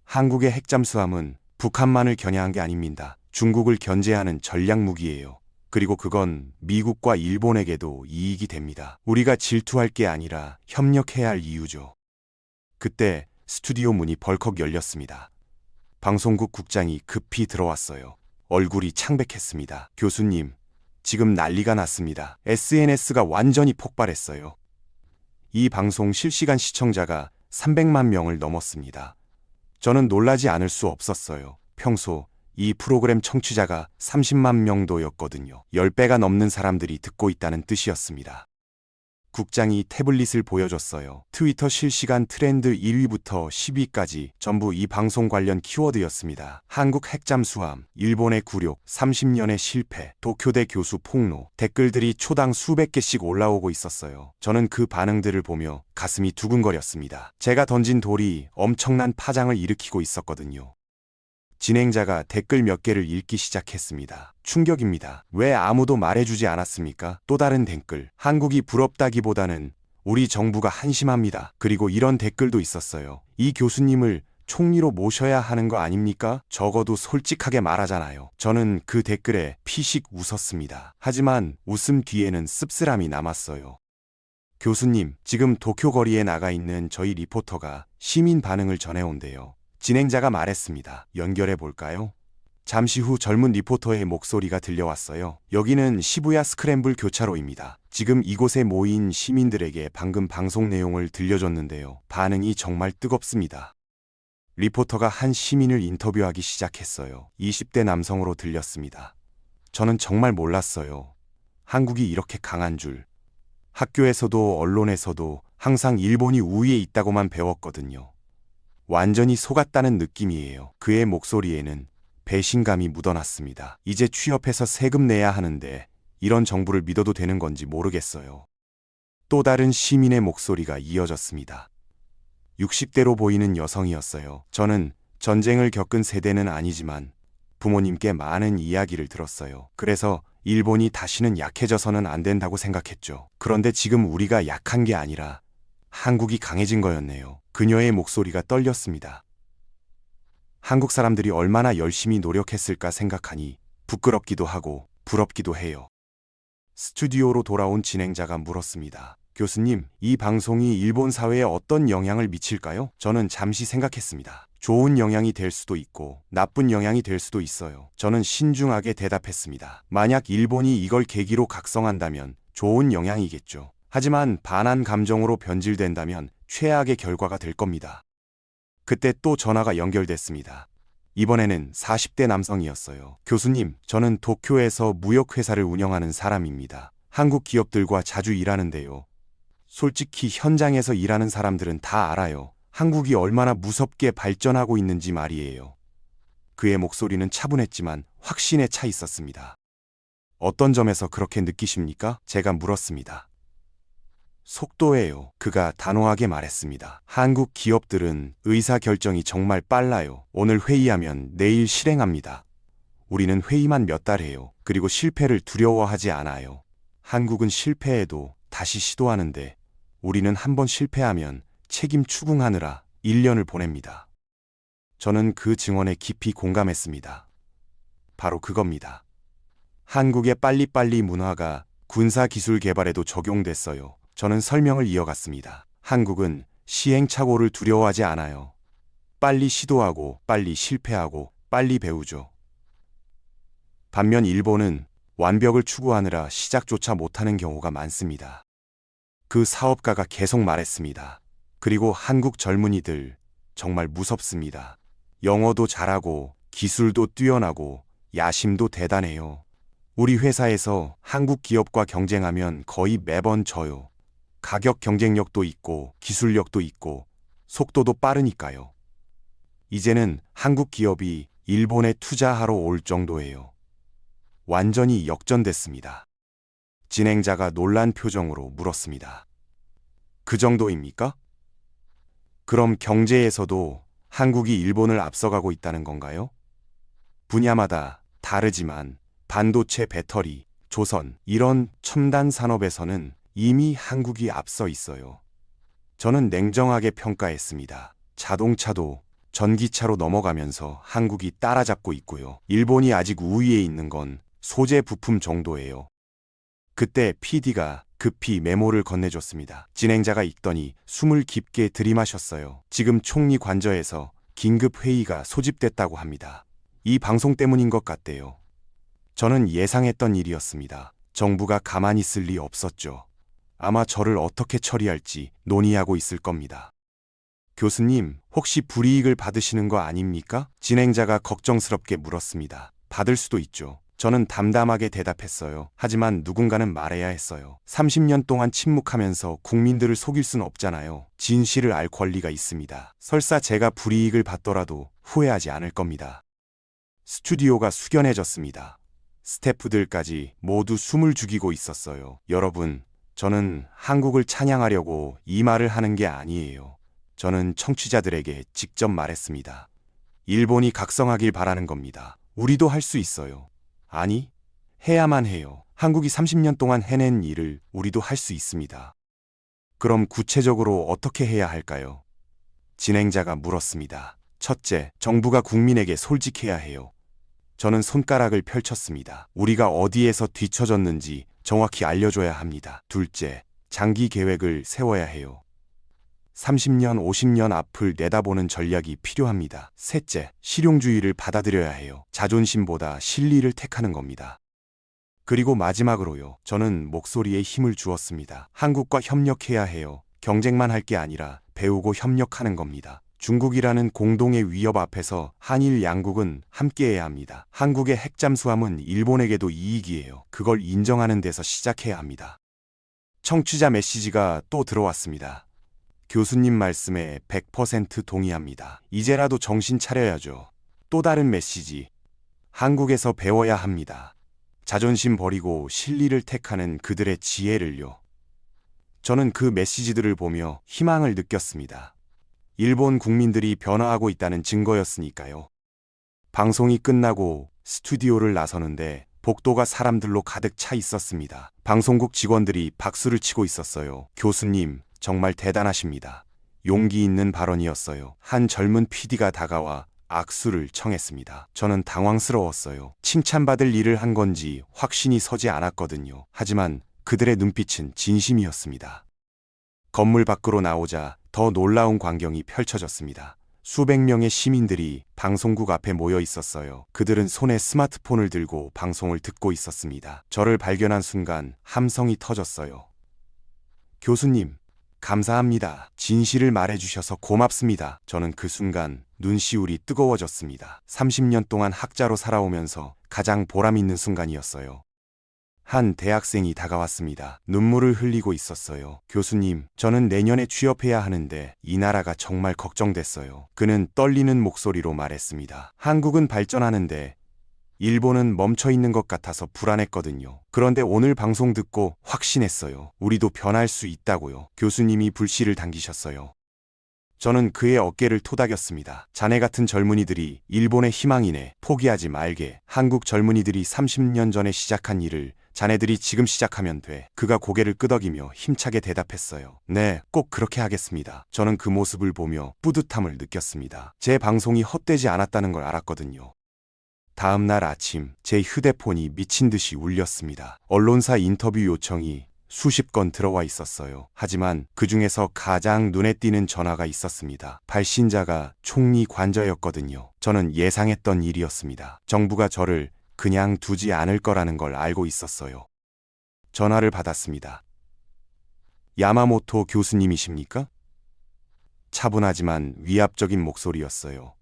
한국의 핵잠수함은 북한만을 겨냥한 게 아닙니다. 중국을 견제하는 전략 무기예요. 그리고 그건 미국과 일본에게도 이익이 됩니다. 우리가 질투할 게 아니라 협력해야 할 이유죠. 그때 스튜디오 문이 벌컥 열렸습니다. 방송국 국장이 급히 들어왔어요. 얼굴이 창백했습니다. 교수님, 지금 난리가 났습니다. SNS가 완전히 폭발했어요. 이 방송 실시간 시청자가 300만 명을 넘었습니다. 저는 놀라지 않을 수 없었어요. 평소 이 프로그램 청취자가 30만 명도였거든요. 10배가 넘는 사람들이 듣고 있다는 뜻이었습니다. 국장이 태블릿을 보여줬어요. 트위터 실시간 트렌드 1위부터 10위까지 전부 이 방송 관련 키워드였습니다. 한국 핵잠수함, 일본의 굴욕, 30년의 실패, 도쿄대 교수 폭로, 댓글들이 초당 수백 개씩 올라오고 있었어요. 저는 그 반응들을 보며 가슴이 두근거렸습니다. 제가 던진 돌이 엄청난 파장을 일으키고 있었거든요. 진행자가 댓글 몇 개를 읽기 시작했습니다. 충격입니다. 왜 아무도 말해주지 않았습니까? 또 다른 댓글. 한국이 부럽다기보다는 우리 정부가 한심합니다. 그리고 이런 댓글도 있었어요. 이 교수님을 총리로 모셔야 하는 거 아닙니까? 적어도 솔직하게 말하잖아요. 저는 그 댓글에 피식 웃었습니다. 하지만 웃음 뒤에는 씁쓸함이 남았어요. 교수님, 지금 도쿄 거리에 나가 있는 저희 리포터가 시민 반응을 전해온대요. 진행자가 말했습니다. 연결해 볼까요? 잠시 후 젊은 리포터의 목소리가 들려왔어요. 여기는 시부야 스크램블 교차로입니다. 지금 이곳에 모인 시민들에게 방금 방송 내용을 들려줬는데요. 반응이 정말 뜨겁습니다. 리포터가 한 시민을 인터뷰하기 시작했어요. 20대 남성으로 들렸습니다. 저는 정말 몰랐어요. 한국이 이렇게 강한 줄. 학교에서도 언론에서도 항상 일본이 우위에 있다고만 배웠거든요. 완전히 속았다는 느낌이에요. 그의 목소리에는 배신감이 묻어났습니다. 이제 취업해서 세금 내야 하는데 이런 정부를 믿어도 되는 건지 모르겠어요. 또 다른 시민의 목소리가 이어졌습니다. 60대로 보이는 여성이었어요. 저는 전쟁을 겪은 세대는 아니지만 부모님께 많은 이야기를 들었어요. 그래서 일본이 다시는 약해져서는 안 된다고 생각했죠. 그런데 지금 우리가 약한 게 아니라 한국이 강해진 거였네요. 그녀의 목소리가 떨렸습니다. 한국 사람들이 얼마나 열심히 노력했을까 생각하니 부끄럽기도 하고 부럽기도 해요. 스튜디오로 돌아온 진행자가 물었습니다. 교수님, 이 방송이 일본 사회에 어떤 영향을 미칠까요? 저는 잠시 생각했습니다. 좋은 영향이 될 수도 있고 나쁜 영향이 될 수도 있어요. 저는 신중하게 대답했습니다. 만약 일본이 이걸 계기로 각성한다면 좋은 영향이겠죠. 하지만 반한 감정으로 변질된다면 최악의 결과가 될 겁니다. 그때 또 전화가 연결됐습니다. 이번에는 40대 남성이었어요. 교수님, 저는 도쿄에서 무역회사를 운영하는 사람입니다. 한국 기업들과 자주 일하는데요. 솔직히 현장에서 일하는 사람들은 다 알아요. 한국이 얼마나 무섭게 발전하고 있는지 말이에요. 그의 목소리는 차분했지만 확신에 차 있었습니다. 어떤 점에서 그렇게 느끼십니까? 제가 물었습니다. 속도예요. 그가 단호하게 말했습니다. 한국 기업들은 의사결정이 정말 빨라요. 오늘 회의하면 내일 실행합니다. 우리는 회의만 몇 달 해요. 그리고 실패를 두려워하지 않아요. 한국은 실패해도 다시 시도하는데 우리는 한번 실패하면 책임 추궁하느라 1년을 보냅니다. 저는 그 증언에 깊이 공감했습니다. 바로 그겁니다. 한국의 빨리빨리 문화가 군사기술 개발에도 적용됐어요. 저는 설명을 이어갔습니다. 한국은 시행착오를 두려워하지 않아요. 빨리 시도하고 빨리 실패하고 빨리 배우죠. 반면 일본은 완벽을 추구하느라 시작조차 못하는 경우가 많습니다. 그 사업가가 계속 말했습니다. 그리고 한국 젊은이들 정말 무섭습니다. 영어도 잘하고 기술도 뛰어나고 야심도 대단해요. 우리 회사에서 한국 기업과 경쟁하면 거의 매번 져요. 가격 경쟁력도 있고 기술력도 있고 속도도 빠르니까요. 이제는 한국 기업이 일본에 투자하러 올 정도예요. 완전히 역전됐습니다. 진행자가 놀란 표정으로 물었습니다. 그 정도입니까? 그럼 경제에서도 한국이 일본을 앞서가고 있다는 건가요? 분야마다 다르지만 반도체, 배터리, 조선 이런 첨단 산업에서는 이미 한국이 앞서 있어요. 저는 냉정하게 평가했습니다. 자동차도 전기차로 넘어가면서 한국이 따라잡고 있고요. 일본이 아직 우위에 있는 건 소재 부품 정도예요. 그때 PD가 급히 메모를 건네줬습니다. 진행자가 읽더니 숨을 깊게 들이마셨어요. 지금 총리 관저에서 긴급 회의가 소집됐다고 합니다. 이 방송 때문인 것 같대요. 저는 예상했던 일이었습니다. 정부가 가만히 있을 리 없었죠. 아마 저를 어떻게 처리할지 논의하고 있을 겁니다. 교수님, 혹시 불이익을 받으시는 거 아닙니까? 진행자가 걱정스럽게 물었습니다. 받을 수도 있죠. 저는 담담하게 대답했어요. 하지만 누군가는 말해야 했어요. 30년 동안 침묵하면서 국민들을 속일 순 없잖아요. 진실을 알 권리가 있습니다. 설사 제가 불이익을 받더라도 후회하지 않을 겁니다. 스튜디오가 숙연해졌습니다. 스태프들까지 모두 숨을 죽이고 있었어요. 여러분, 저는 한국을 찬양하려고 이 말을 하는 게 아니에요. 저는 청취자들에게 직접 말했습니다. 일본이 각성하길 바라는 겁니다. 우리도 할 수 있어요. 아니, 해야만 해요. 한국이 30년 동안 해낸 일을 우리도 할 수 있습니다. 그럼 구체적으로 어떻게 해야 할까요? 진행자가 물었습니다. 첫째, 정부가 국민에게 솔직해야 해요. 저는 손가락을 펼쳤습니다. 우리가 어디에서 뒤처졌는지 정확히 알려줘야 합니다. 둘째, 장기 계획을 세워야 해요. 30년, 50년 앞을 내다보는 전략이 필요합니다. 셋째, 실용주의를 받아들여야 해요. 자존심보다 실리를 택하는 겁니다. 그리고 마지막으로요. 저는 목소리에 힘을 주었습니다. 한국과 협력해야 해요. 경쟁만 할 게 아니라 배우고 협력하는 겁니다. 중국이라는 공동의 위협 앞에서 한일 양국은 함께해야 합니다. 한국의 핵잠수함은 일본에게도 이익이에요. 그걸 인정하는 데서 시작해야 합니다. 청취자 메시지가 또 들어왔습니다. 교수님 말씀에 100% 동의합니다. 이제라도 정신 차려야죠. 또 다른 메시지. 한국에서 배워야 합니다. 자존심 버리고 실리를 택하는 그들의 지혜를요. 저는 그 메시지들을 보며 희망을 느꼈습니다. 일본 국민들이 변화하고 있다는 증거였으니까요. 방송이 끝나고 스튜디오를 나서는데 복도가 사람들로 가득 차 있었습니다. 방송국 직원들이 박수를 치고 있었어요. 교수님, 정말 대단하십니다. 용기 있는 발언이었어요. 한 젊은 PD가 다가와 악수를 청했습니다. 저는 당황스러웠어요. 칭찬받을 일을 한 건지 확신이 서지 않았거든요. 하지만 그들의 눈빛은 진심이었습니다. 건물 밖으로 나오자 더 놀라운 광경이 펼쳐졌습니다. 수백 명의 시민들이 방송국 앞에 모여 있었어요. 그들은 손에 스마트폰을 들고 방송을 듣고 있었습니다. 저를 발견한 순간 함성이 터졌어요. 교수님, 감사합니다. 진실을 말해주셔서 고맙습니다. 저는 그 순간 눈시울이 뜨거워졌습니다. 30년 동안 학자로 살아오면서 가장 보람 있는 순간이었어요. 한 대학생이 다가왔습니다. 눈물을 흘리고 있었어요. 교수님, 저는 내년에 취업해야 하는데 이 나라가 정말 걱정됐어요. 그는 떨리는 목소리로 말했습니다. 한국은 발전하는데 일본은 멈춰 있는 것 같아서 불안했거든요. 그런데 오늘 방송 듣고 확신했어요. 우리도 변할 수 있다고요. 교수님이 불씨를 당기셨어요. 저는 그의 어깨를 토닥였습니다. 자네 같은 젊은이들이 일본의 희망이네. 포기하지 말게. 한국 젊은이들이 30년 전에 시작한 일을 자네들이 지금 시작하면 돼. 그가 고개를 끄덕이며 힘차게 대답했어요. 네, 꼭 그렇게 하겠습니다. 저는 그 모습을 보며 뿌듯함을 느꼈습니다. 제 방송이 헛되지 않았다는 걸 알았거든요. 다음 날 아침 제 휴대폰이 미친 듯이 울렸습니다. 언론사 인터뷰 요청이 수십 건 들어와 있었어요. 하지만 그 중에서 가장 눈에 띄는 전화가 있었습니다. 발신자가 총리 관저였거든요. 저는 예상했던 일이었습니다. 정부가 저를 그냥 두지 않을 거라는 걸 알고 있었어요. 전화를 받았습니다. 야마모토 교수님이십니까? 차분하지만 위압적인 목소리였어요.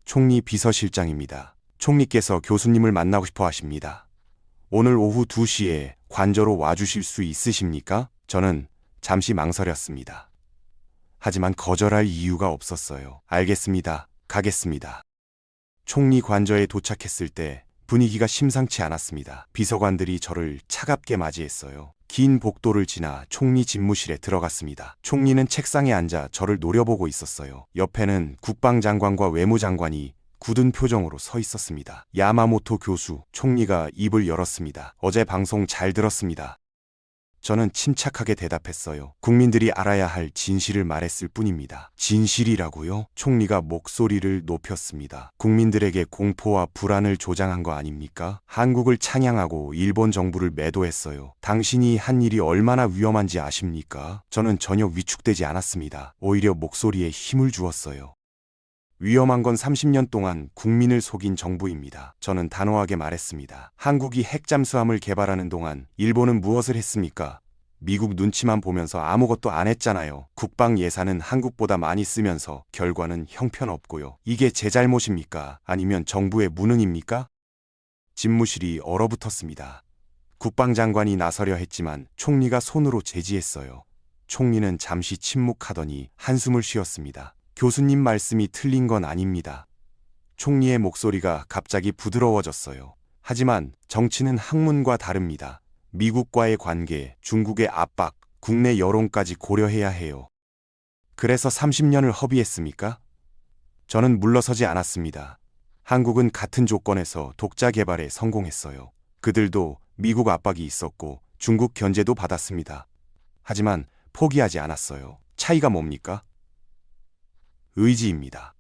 총리 비서실장입니다. 총리께서 교수님을 만나고 싶어 하십니다. 오늘 오후 2시에 관저로 와주실 수 있으십니까? 저는 잠시 망설였습니다. 하지만 거절할 이유가 없었어요. 알겠습니다. 가겠습니다. 총리 관저에 도착했을 때 분위기가 심상치 않았습니다. 비서관들이 저를 차갑게 맞이했어요. 긴 복도를 지나 총리 집무실에 들어갔습니다. 총리는 책상에 앉아 저를 노려보고 있었어요. 옆에는 국방장관과 외무장관이 굳은 표정으로 서 있었습니다. 야마모토 교수, 총리가 입을 열었습니다. 어제 방송 잘 들었습니다. 저는 침착하게 대답했어요. 국민들이 알아야 할 진실을 말했을 뿐입니다. 진실이라고요? 총리가 목소리를 높였습니다. 국민들에게 공포와 불안을 조장한 거 아닙니까? 한국을 찬양하고 일본 정부를 매도했어요. 당신이 한 일이 얼마나 위험한지 아십니까? 저는 전혀 위축되지 않았습니다. 오히려 목소리에 힘을 주었어요. 위험한 건 30년 동안 국민을 속인 정부입니다. 저는 단호하게 말했습니다. 한국이 핵잠수함을 개발하는 동안 일본은 무엇을 했습니까? 미국 눈치만 보면서 아무것도 안 했잖아요. 국방 예산은 한국보다 많이 쓰면서 결과는 형편없고요. 이게 제 잘못입니까? 아니면 정부의 무능입니까? 집무실이 얼어붙었습니다. 국방장관이 나서려 했지만 총리가 손으로 제지했어요. 총리는 잠시 침묵하더니 한숨을 쉬었습니다. 교수님 말씀이 틀린 건 아닙니다. 총리의 목소리가 갑자기 부드러워졌어요. 하지만 정치는 학문과 다릅니다. 미국과의 관계, 중국의 압박, 국내 여론까지 고려해야 해요. 그래서 30년을 허비했습니까? 저는 물러서지 않았습니다. 한국은 같은 조건에서 독자 개발에 성공했어요. 그들도 미국 압박이 있었고 중국 견제도 받았습니다. 하지만 포기하지 않았어요. 차이가 뭡니까? 의지입니다.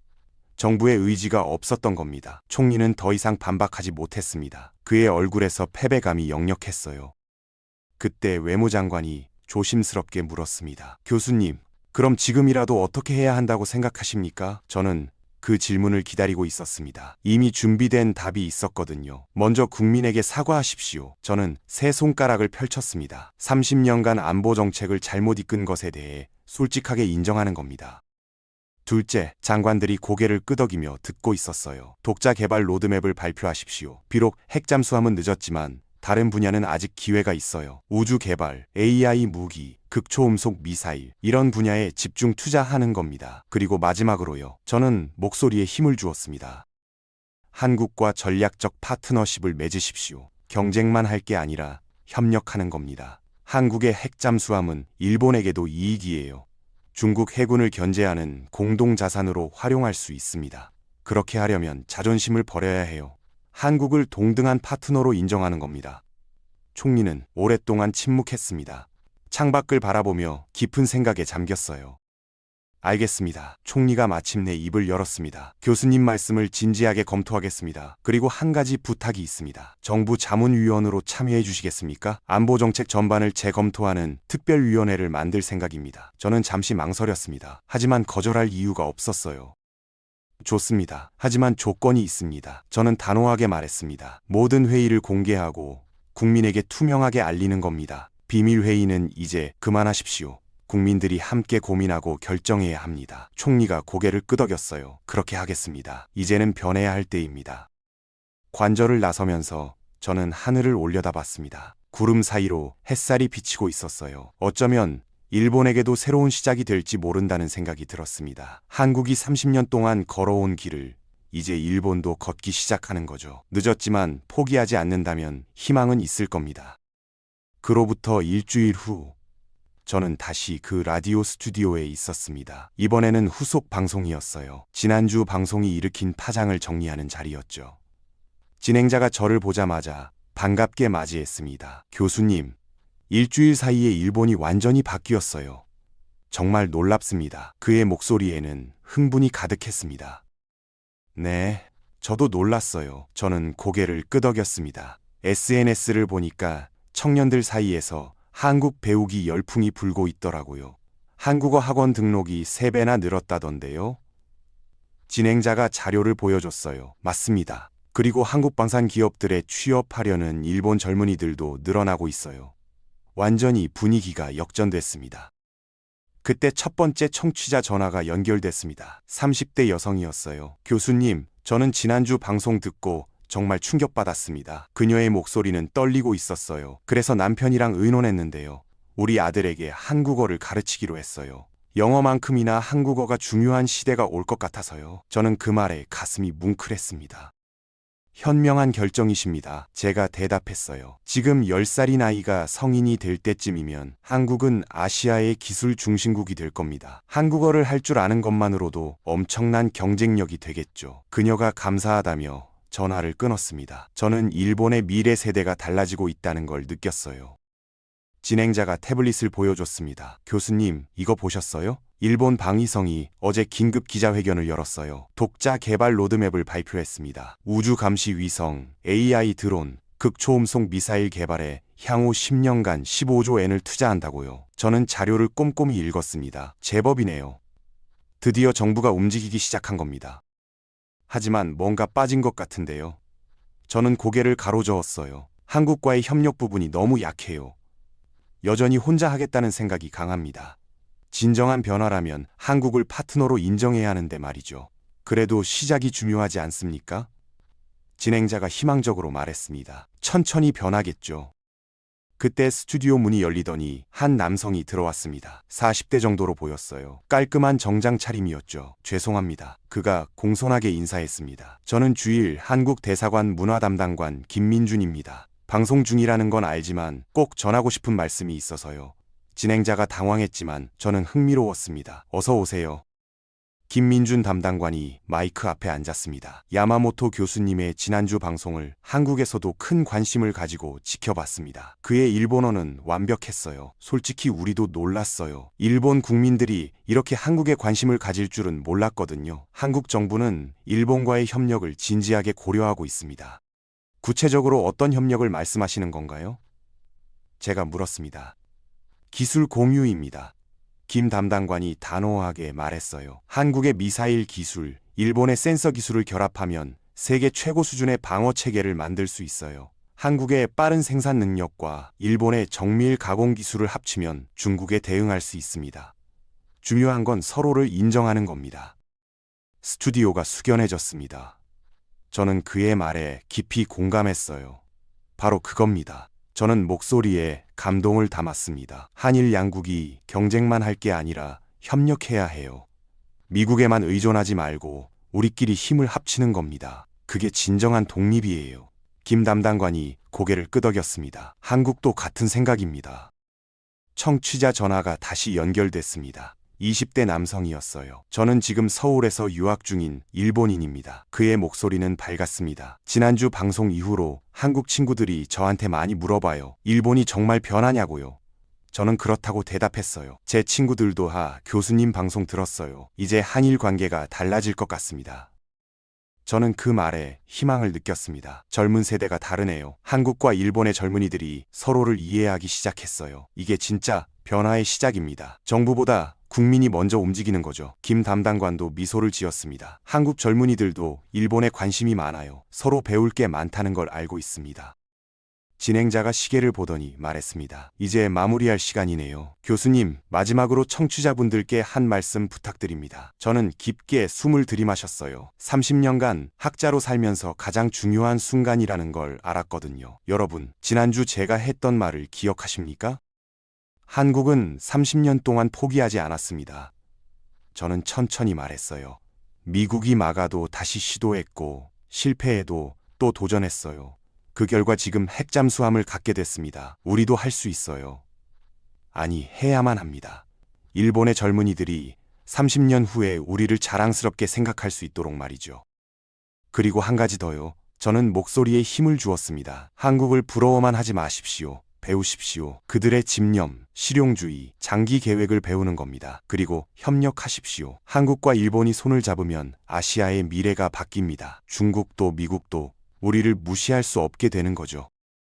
정부의 의지가 없었던 겁니다. 총리는 더 이상 반박하지 못했습니다. 그의 얼굴에서 패배감이 역력했어요. 그때 외무장관이 조심스럽게 물었습니다. 교수님, 그럼 지금이라도 어떻게 해야 한다고 생각하십니까? 저는 그 질문을 기다리고 있었습니다. 이미 준비된 답이 있었거든요. 먼저 국민에게 사과하십시오. 저는 세 손가락을 펼쳤습니다. 30년간 안보 정책을 잘못 이끈 것에 대해 솔직하게 인정하는 겁니다. 둘째, 장관들이 고개를 끄덕이며 듣고 있었어요. 독자 개발 로드맵을 발표하십시오. 비록 핵잠수함은 늦었지만 다른 분야는 아직 기회가 있어요. 우주 개발, AI 무기, 극초음속 미사일 이런 분야에 집중 투자하는 겁니다. 그리고 마지막으로요. 저는 목소리에 힘을 주었습니다. 한국과 전략적 파트너십을 맺으십시오. 경쟁만 할 게 아니라 협력하는 겁니다. 한국의 핵잠수함은 일본에게도 이익이에요. 중국 해군을 견제하는 공동자산으로 활용할 수 있습니다. 그렇게 하려면 자존심을 버려야 해요. 한국을 동등한 파트너로 인정하는 겁니다. 총리는 오랫동안 침묵했습니다. 창밖을 바라보며 깊은 생각에 잠겼어요. 알겠습니다. 총리가 마침내 입을 열었습니다. 교수님 말씀을 진지하게 검토하겠습니다. 그리고 한 가지 부탁이 있습니다. 정부 자문위원으로 참여해 주시겠습니까? 안보정책 전반을 재검토하는 특별위원회를 만들 생각입니다. 저는 잠시 망설였습니다. 하지만 거절할 이유가 없었어요. 좋습니다. 하지만 조건이 있습니다. 저는 단호하게 말했습니다. 모든 회의를 공개하고 국민에게 투명하게 알리는 겁니다. 비밀 회의는 이제 그만하십시오. 국민들이 함께 고민하고 결정해야 합니다. 총리가 고개를 끄덕였어요. 그렇게 하겠습니다. 이제는 변해야 할 때입니다. 관저를 나서면서 저는 하늘을 올려다봤습니다. 구름 사이로 햇살이 비치고 있었어요. 어쩌면 일본에게도 새로운 시작이 될지 모른다는 생각이 들었습니다. 한국이 30년 동안 걸어온 길을 이제 일본도 걷기 시작하는 거죠. 늦었지만 포기하지 않는다면 희망은 있을 겁니다. 그로부터 일주일 후 저는 다시 그 라디오 스튜디오에 있었습니다. 이번에는 후속 방송이었어요. 지난주 방송이 일으킨 파장을 정리하는 자리였죠. 진행자가 저를 보자마자 반갑게 맞이했습니다. 교수님, 일주일 사이에 일본이 완전히 바뀌었어요. 정말 놀랍습니다. 그의 목소리에는 흥분이 가득했습니다. 네, 저도 놀랐어요. 저는 고개를 끄덕였습니다. SNS를 보니까 청년들 사이에서 한국 배우기 열풍이 불고 있더라고요. 한국어 학원 등록이 3배나 늘었다던데요. 진행자가 자료를 보여줬어요. 맞습니다. 그리고 한국 방산 기업들에 취업하려는 일본 젊은이들도 늘어나고 있어요. 완전히 분위기가 역전됐습니다. 그때 첫 번째 청취자 전화가 연결됐습니다. 30대 여성이었어요. 교수님, 저는 지난주 방송 듣고 정말 충격받았습니다. 그녀의 목소리는 떨리고 있었어요. 그래서 남편이랑 의논했는데요. 우리 아들에게 한국어를 가르치기로 했어요. 영어만큼이나 한국어가 중요한 시대가 올 것 같아서요. 저는 그 말에 가슴이 뭉클했습니다. 현명한 결정이십니다. 제가 대답했어요. 지금 10살인 아이가 성인이 될 때쯤이면 한국은 아시아의 기술 중심국이 될 겁니다. 한국어를 할 줄 아는 것만으로도 엄청난 경쟁력이 되겠죠. 그녀가 감사하다며 전화를 끊었습니다. 저는 일본의 미래 세대가 달라지고 있다는 걸 느꼈어요. 진행자가 태블릿을 보여줬습니다. 교수님, 이거 보셨어요? 일본 방위성이 어제 긴급 기자회견을 열었어요. 독자 개발 로드맵을 발표했습니다. 우주 감시 위성, AI 드론, 극초음속 미사일 개발에 향후 10년간 15조 엔을 투자한다고요. 저는 자료를 꼼꼼히 읽었습니다. 제법이네요. 드디어 정부가 움직이기 시작한 겁니다. 하지만 뭔가 빠진 것 같은데요. 저는 고개를 가로저었어요. 한국과의 협력 부분이 너무 약해요. 여전히 혼자 하겠다는 생각이 강합니다. 진정한 변화라면 한국을 파트너로 인정해야 하는데 말이죠. 그래도 시작이 중요하지 않습니까? 진행자가 희망적으로 말했습니다. 천천히 변하겠죠. 그때 스튜디오 문이 열리더니 한 남성이 들어왔습니다. 40대 정도로 보였어요. 깔끔한 정장 차림이었죠. 죄송합니다. 그가 공손하게 인사했습니다. 저는 주일 한국 대사관 문화담당관 김민준입니다. 방송 중이라는 건 알지만 꼭 전하고 싶은 말씀이 있어서요. 진행자가 당황했지만 저는 흥미로웠습니다. 어서 오세요. 김민준 담당관이 마이크 앞에 앉았습니다. 야마모토 교수님의 지난주 방송을 한국에서도 큰 관심을 가지고 지켜봤습니다. 그의 일본어는 완벽했어요. 솔직히 우리도 놀랐어요. 일본 국민들이 이렇게 한국에 관심을 가질 줄은 몰랐거든요. 한국 정부는 일본과의 협력을 진지하게 고려하고 있습니다. 구체적으로 어떤 협력을 말씀하시는 건가요? 제가 물었습니다. 기술 공유입니다. 김 담당관이 단호하게 말했어요. 한국의 미사일 기술, 일본의 센서 기술을 결합하면 세계 최고 수준의 방어 체계를 만들 수 있어요. 한국의 빠른 생산 능력과 일본의 정밀 가공 기술을 합치면 중국에 대응할 수 있습니다. 중요한 건 서로를 인정하는 겁니다. 스튜디오가 숙연해졌습니다. 저는 그의 말에 깊이 공감했어요. 바로 그겁니다. 저는 목소리에 감동을 담았습니다. 한일 양국이 경쟁만 할 게 아니라 협력해야 해요. 미국에만 의존하지 말고 우리끼리 힘을 합치는 겁니다. 그게 진정한 독립이에요. 김 담당관이 고개를 끄덕였습니다. 한국도 같은 생각입니다. 청취자 전화가 다시 연결됐습니다. 20대 남성이었어요. 저는 지금 서울에서 유학 중인 일본인입니다. 그의 목소리는 밝았습니다. 지난주 방송 이후로 한국 친구들이 저한테 많이 물어봐요. 일본이 정말 변하냐고요. 저는 그렇다고 대답했어요. 제 친구들도 교수님 방송 들었어요. 이제 한일 관계가 달라질 것 같습니다. 저는 그 말에 희망을 느꼈습니다. 젊은 세대가 다르네요. 한국과 일본의 젊은이들이 서로를 이해하기 시작했어요. 이게 진짜 변화의 시작입니다. 정부보다 국민이 먼저 움직이는 거죠. 김 담당관도 미소를 지었습니다. 한국 젊은이들도 일본에 관심이 많아요. 서로 배울 게 많다는 걸 알고 있습니다. 진행자가 시계를 보더니 말했습니다. 이제 마무리할 시간이네요. 교수님, 마지막으로 청취자분들께 한 말씀 부탁드립니다. 저는 깊게 숨을 들이마셨어요. 30년간 학자로 살면서 가장 중요한 순간이라는 걸 알았거든요. 여러분, 지난주 제가 했던 말을 기억하십니까? 한국은 30년 동안 포기하지 않았습니다. 저는 천천히 말했어요. 미국이 막아도 다시 시도했고 실패해도 또 도전했어요. 그 결과 지금 핵잠수함을 갖게 됐습니다. 우리도 할 수 있어요. 아니, 해야만 합니다. 일본의 젊은이들이 30년 후에 우리를 자랑스럽게 생각할 수 있도록 말이죠. 그리고 한 가지 더요. 저는 목소리에 힘을 주었습니다. 한국을 부러워만 하지 마십시오. 배우십시오. 그들의 집념, 실용주의, 장기 계획을 배우는 겁니다. 그리고 협력하십시오. 한국과 일본이 손을 잡으면 아시아의 미래가 바뀝니다. 중국도 미국도 우리를 무시할 수 없게 되는 거죠.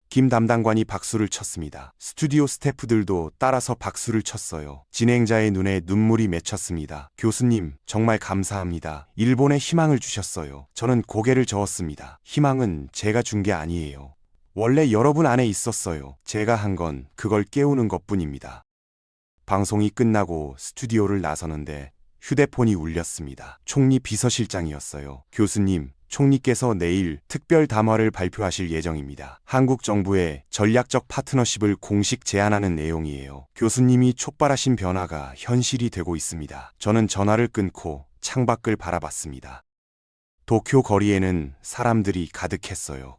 김 담당관이 박수를 쳤습니다. 스튜디오 스태프들도 따라서 박수를 쳤어요. 진행자의 눈에 눈물이 맺혔습니다. 교수님, 정말 감사합니다. 일본에 희망을 주셨어요. 저는 고개를 저었습니다. 희망은 제가 준 게 아니에요. 원래 여러분 안에 있었어요. 제가 한 건 그걸 깨우는 것뿐입니다. 방송이 끝나고 스튜디오를 나서는데 휴대폰이 울렸습니다. 총리 비서실장이었어요. 교수님, 총리께서 내일 특별 담화를 발표하실 예정입니다. 한국 정부의 전략적 파트너십을 공식 제안하는 내용이에요. 교수님이 촉발하신 변화가 현실이 되고 있습니다. 저는 전화를 끊고 창밖을 바라봤습니다. 도쿄 거리에는 사람들이 가득했어요.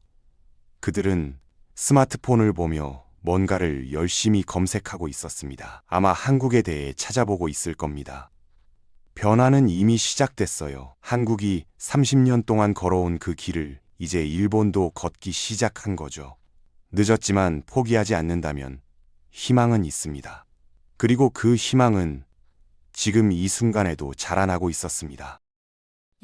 그들은 스마트폰을 보며 뭔가를 열심히 검색하고 있었습니다. 아마 한국에 대해 찾아보고 있을 겁니다. 변화는 이미 시작됐어요. 한국이 30년 동안 걸어온 그 길을 이제 일본도 걷기 시작한 거죠. 늦었지만 포기하지 않는다면 희망은 있습니다. 그리고 그 희망은 지금 이 순간에도 자라나고 있었습니다.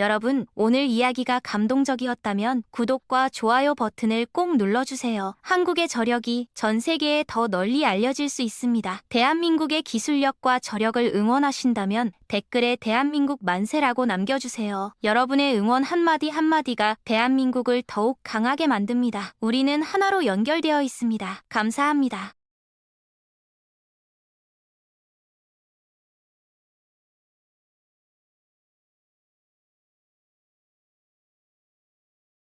여러분, 오늘 이야기가 감동적이었다면 구독과 좋아요 버튼을 꼭 눌러주세요. 한국의 저력이 전 세계에 더 널리 알려질 수 있습니다. 대한민국의 기술력과 저력을 응원하신다면 댓글에 대한민국 만세라고 남겨주세요. 여러분의 응원 한마디 한마디가 대한민국을 더욱 강하게 만듭니다. 우리는 하나로 연결되어 있습니다. 감사합니다.